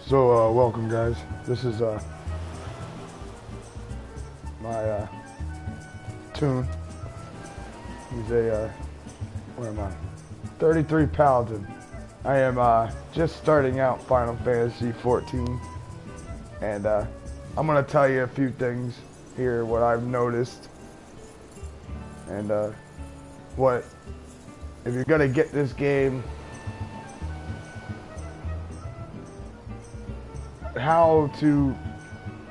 So, welcome guys. This is, my, tune. He's a, where am I? 33 Paladin. I am, just starting out Final Fantasy 14. And, I'm gonna tell you a few things here, what I've noticed. And, if you're gonna get this game,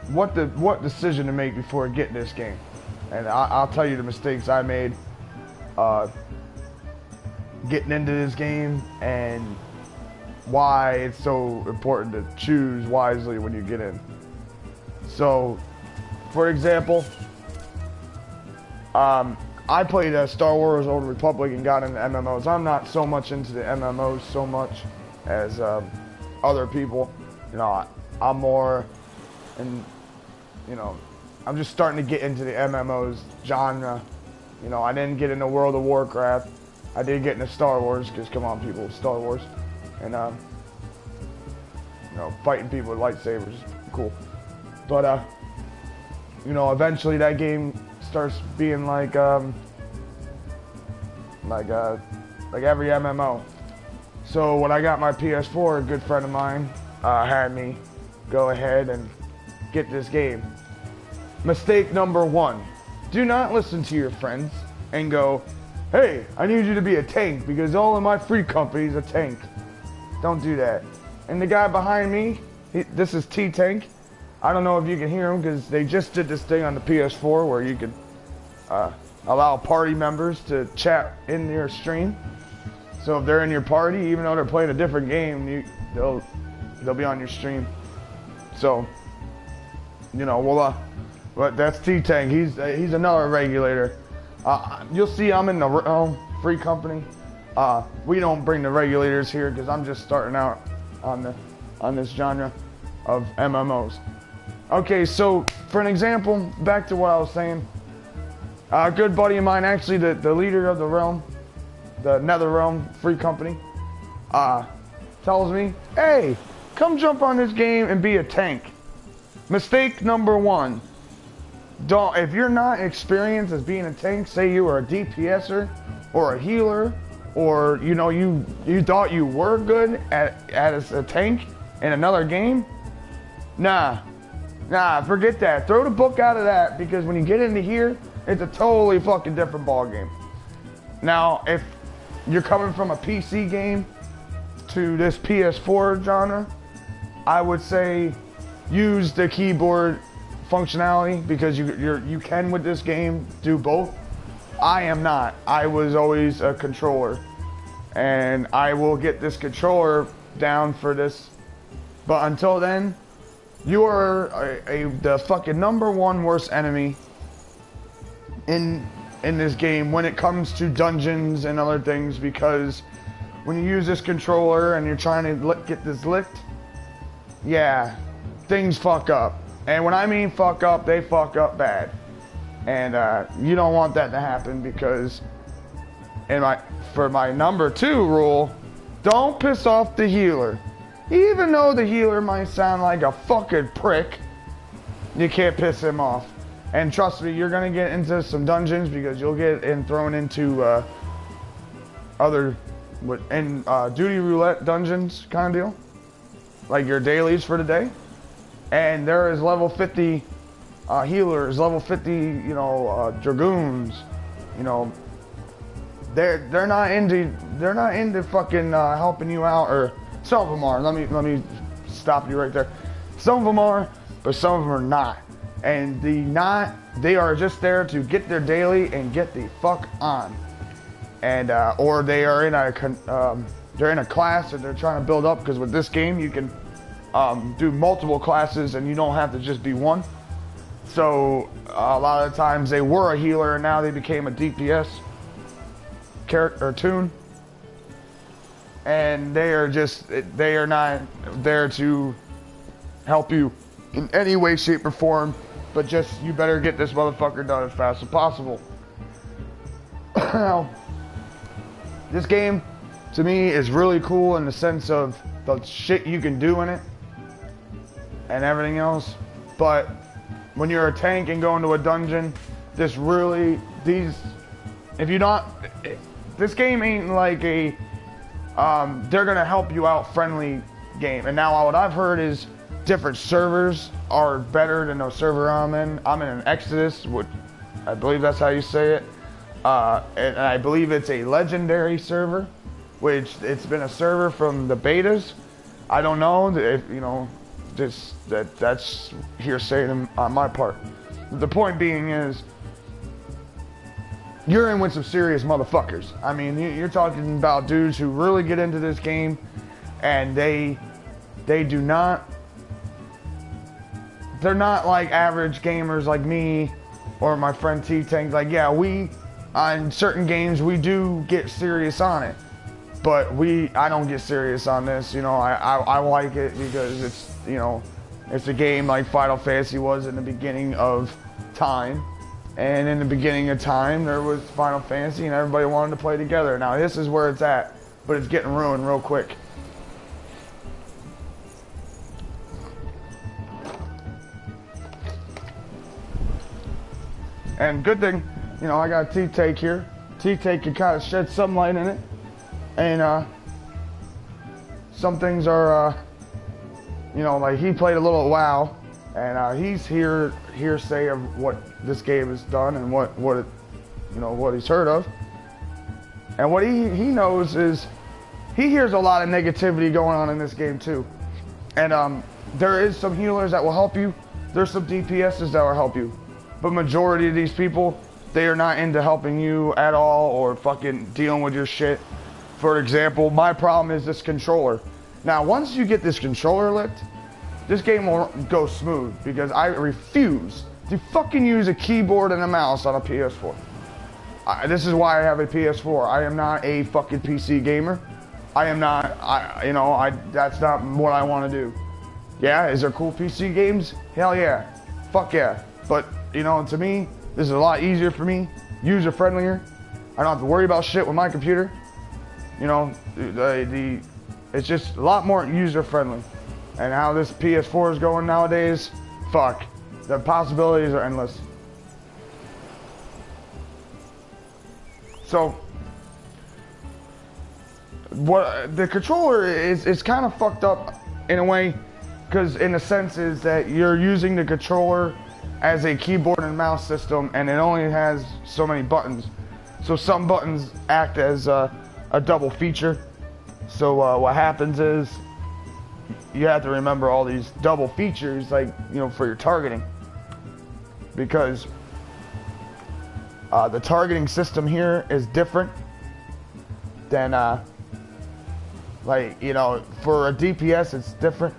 what decision to make before getting this game. And I'll tell you the mistakes I made getting into this game and why it's so important to choose wisely when you get in. So, for example, I played Star Wars Old Republic and got into MMOs. I'm not so much into the MMOs so much as other people. You know, I'm more, and you know, I'm just starting to get into the MMOs genre. You know, I didn't get into World of Warcraft. I did get into Star Wars, because come on people, Star Wars. And, you know, fighting people with lightsabers is cool. But, you know, eventually that game starts being like every MMO. So when I got my PS4, a good friend of mine had me go ahead and get this game. Mistake number one, do not listen to your friends and go, hey, I need you to be a tank because all of my free company's a tank. Don't do that. And the guy behind me, this is T-Tank. I don't know if you can hear him because they just did this thing on the PS4 where you could allow party members to chat in your stream. So if they're in your party, even though they're playing a different game, they'll be on your stream. So, you know, well, but that's T-Tank. He's another regulator. You'll see I'm in the realm free company. We don't bring the regulators here because I'm just starting out on this genre of MMOs. Okay, so for an example, back to what I was saying. A good buddy of mine, actually the leader of the realm, the Nether Realm Free Company, tells me, hey, come jump on this game and be a tank. Mistake number one. If you're not experienced as being a tank, say you were a DPSer or a healer, or you know you thought you were good at a tank in another game, nah, forget that. Throw the book out of that, because when you get into here, it's a totally fucking different ball game. Now, if you're coming from a PC game to this PS4 genre, I would say use the keyboard functionality, because you can with this game do both. I am not. I was always a controller, and I will get this controller down for this. But until then, you are the fucking #1 worst enemy in this game when it comes to dungeons and other things, because when you use this controller and you're trying to get this licked, yeah, things fuck up. And when I mean fuck up, they fuck up bad. And you don't want that to happen, because for my #2 rule, don't piss off the healer. Even though the healer might sound like a fucking prick, you can't piss him off. And trust me, you're gonna get into some dungeons, because you'll get thrown into duty roulette dungeons kind of deal, like your dailies for the day. And there is level 50 healers, level 50, you know, dragoons. You know, they're not into fucking helping you out, or some of them are. Let me stop you right there. Some of them are, but some of them are not. And they are just there to get their daily and get the fuck on. And or they are in they're in a class that they're trying to build up, because with this game you can do multiple classes and you don't have to just be one. So a lot of times they were a healer and now they became a DPS character or tune, and they are not there to help you in any way, shape, or form, but just, you better get this motherfucker done as fast as possible. Now, this game to me is really cool in the sense of the shit you can do in it. and everything else. But when you're a tank and go into a dungeon, this really, if you not, this game ain't like a, they're gonna help you out friendly game. And now what I've heard is different servers are better than the server I'm in. I'm in an Exodus, which I believe that's how you say it. And I believe it's a legendary server, which it's been a server from the betas. I don't know if, you know, that's hearsay on my part. The point being is, you're in with some serious motherfuckers. I mean, you're talking about dudes who really get into this game, and they do not, they're not like average gamers like me or my friend T-Tank. Like, yeah, on certain games, we do get serious on it. But I don't get serious on this, you know. I like it because it's, you know, it's a game like Final Fantasy was in the beginning of time. And in the beginning of time, there was Final Fantasy and everybody wanted to play together. Now this is where it's at, but it's getting ruined real quick. And good thing, you know, I got T-Take here. T-Take can kind of shed some light in it. And some things are, you know, like he played a little WoW, and he's hearsay of what this game has done and what it, you know, what he's heard of. And what he knows is he hears a lot of negativity going on in this game too. And there is some healers that will help you. There's some DPSs that will help you, but majority of these people, they are not into helping you at all or fucking dealing with your shit. For example, my problem is this controller. Now, once you get this controller licked, this game will go smooth because I refuse to fucking use a keyboard and a mouse on a PS4. This is why I have a PS4. I am not a fucking PC gamer. I am not, that's not what I want to do. Yeah, is there cool PC games? Hell yeah. Fuck yeah. But, you know, to me, this is a lot easier for me, user friendlier. I don't have to worry about shit with my computer. You know, it's just a lot more user-friendly. And how this PS4 is going nowadays, fuck. The possibilities are endless. So, what the controller is kind of fucked up in a way, because in a sense is that you're using the controller as a keyboard and mouse system, and it only has so many buttons. So some buttons act as a double feature. So what happens is you have to remember all these double features, like, you know, for your targeting, because the targeting system here is different than like, you know, for a DPS it's different.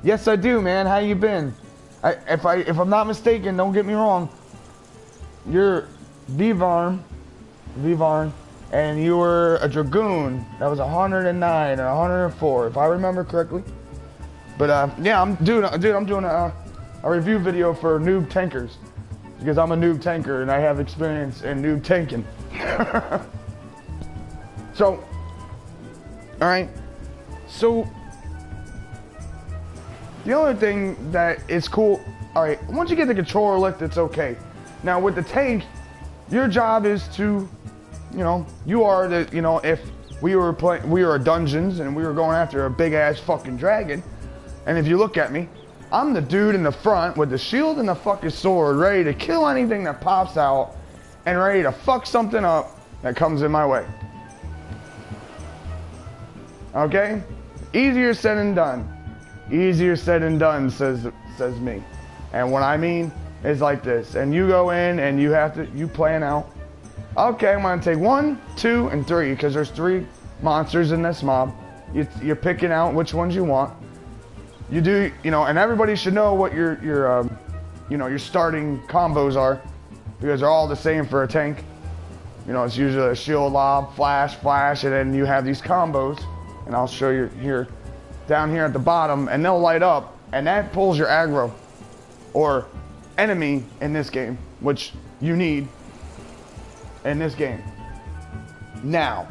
Yes, I do, man. How you been? If I'm not mistaken, don't get me wrong, you're Vivarn, and you were a Dragoon. That was 109 or 104, if I remember correctly. But yeah, I'm doing a review video for Noob Tankers, because I'm a noob tanker and I have experience in noob tanking. So, all right. So, the only thing that is cool, all right, once you get the controller licked, it's okay. Now with the tank, your job is to, you know, you are the, you know, if we were dungeons and we were going after a big ass fucking dragon, and if you look at me, I'm the dude in the front with the shield and the fucking sword, ready to kill anything that pops out and ready to fuck something up that comes in my way. Okay? Easier said than done. Easier said than done, says me. And what I mean is like this. And you go in and you plan out. Okay, I'm gonna take 1, 2, and 3, because there's 3 monsters in this mob. You're picking out which ones you want. You do, you know, and everybody should know what your starting combos are, because they're all the same for a tank. You know, it's usually a shield, lob, flash, and then you have these combos. And I'll show you here, down here at the bottom, and they'll light up, and that pulls your aggro, or enemy in this game, which you need in this game. Now,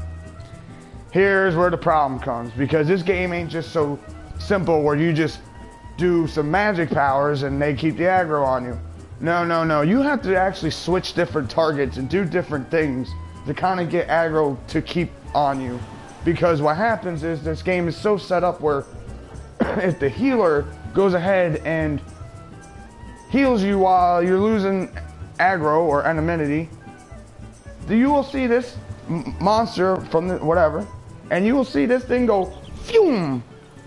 here's where the problem comes, because this game ain't just so simple where you just do some magic powers and they keep the aggro on you. No, no, no. You have to actually switch different targets and do different things to kind of get aggro to keep on you. Because what happens is this game is so set up where if the healer goes ahead and heals you while you're losing aggro or enmity, you will see this monster from the whatever, and you will see this thing go phew,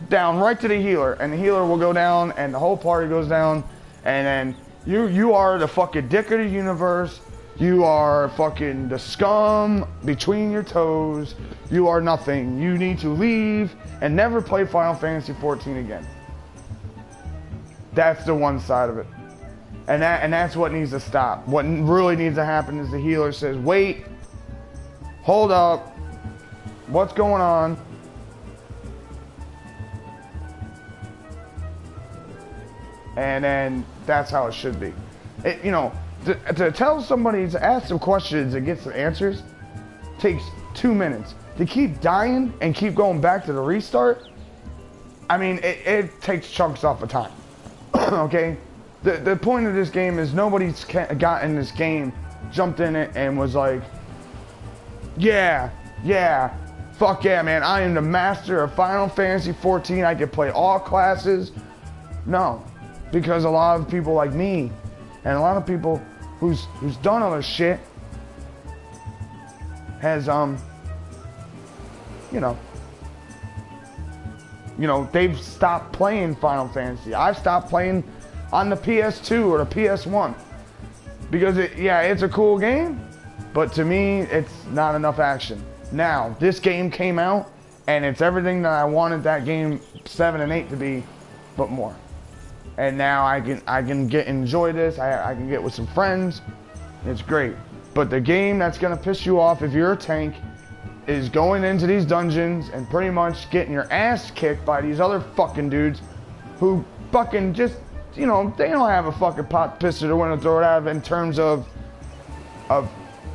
down right to the healer, and the healer will go down and the whole party goes down, and then you are the fucking dick of the universe. You are fucking the scum between your toes. You are nothing. You need to leave and never play Final Fantasy XIV again. That's the one side of it. And that's what needs to stop. What really needs to happen is the healer says, wait, hold up, what's going on? And then that's how it should be. You know, to tell somebody to ask some questions and get some answers takes 2 minutes. To keep dying and keep going back to the restart, I mean, it takes chunks off of time. Okay? The point of this game is nobody's got in this game, jumped in it, and was like, yeah, fuck yeah, man, I am the master of Final Fantasy XIV, I can play all classes. No, because a lot of people like me, and a lot of people who's done other shit, has, you know, they've stopped playing Final Fantasy. I've stopped playing on the PS2 or the PS1 because it's a cool game, but to me it's not enough action. Now this game came out and it's everything that I wanted that game 7 and 8 to be, but more. And now I can enjoy this. I can get with some friends. It's great. But the game that's gonna piss you off if you're a tank is going into these dungeons and pretty much getting your ass kicked by these other fucking dudes who fucking just, you know, they don't have a fucking pot piss to the window throw it out of in terms of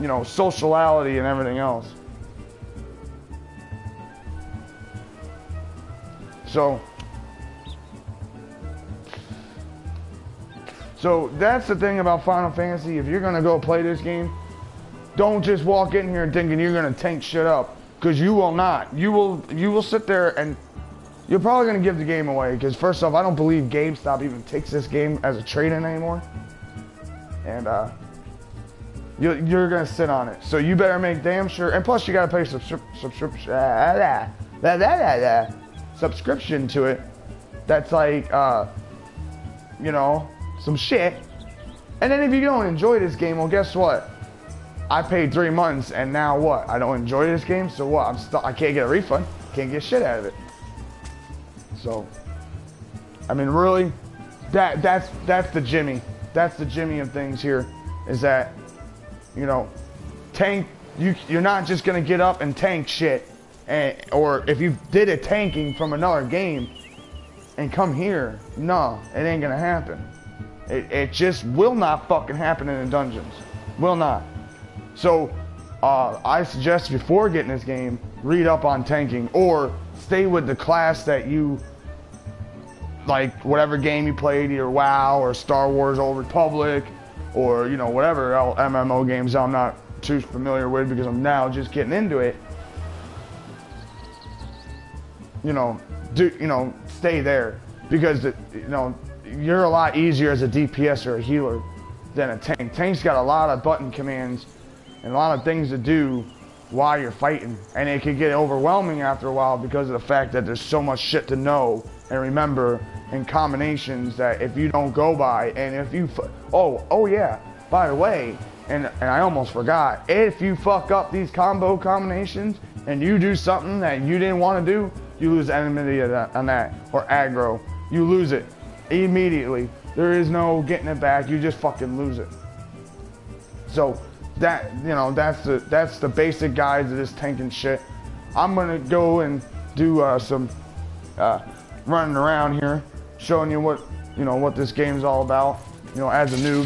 you know, sociality and everything else. So that's the thing about Final Fantasy. If you're gonna go play this game, don't just walk in here thinking you're gonna tank shit up, because you will not. You will sit there and you're probably gonna give the game away, because first off, I don't believe GameStop even takes this game as a trade-in anymore, and you're gonna sit on it. So you better make damn sure. And plus, you gotta pay subscription to it. That's like you know, some shit. And then if you don't enjoy this game, well, guess what? I paid 3 months, and now what? I don't enjoy this game, so what? I can't get a refund. Can't get shit out of it. So, I mean, really, that's the Jimmy. That's the Jimmy of things here. Is that, you know, tank. You're not just gonna get up and tank shit, or if you did a tanking from another game and come here, no, it ain't gonna happen. It just will not fucking happen in the dungeons. Will not. So, I suggest before getting this game, read up on tanking, or stay with the class that you like, whatever game you played, either WoW or Star Wars Old Republic, or, you know, whatever MMO games I'm not too familiar with because I'm now just getting into it. You know, stay there, because you know, you're a lot easier as a DPS or a healer than a tank. Tank's got a lot of button commands and a lot of things to do while you're fighting, and it can get overwhelming after a while because of the fact that there's so much shit to know and remember in combinations that if you don't go by, and if you oh yeah, by the way, and I almost forgot, if you fuck up these combo combinations and you do something that you didn't want to do, you lose enmity on that, or aggro. You lose it immediately. There is no getting it back. You just fucking lose it. So that, you know, that's the basic guide to this tanking shit. I'm gonna go and do some running around here, showing you what this game's all about, you know, as a noob.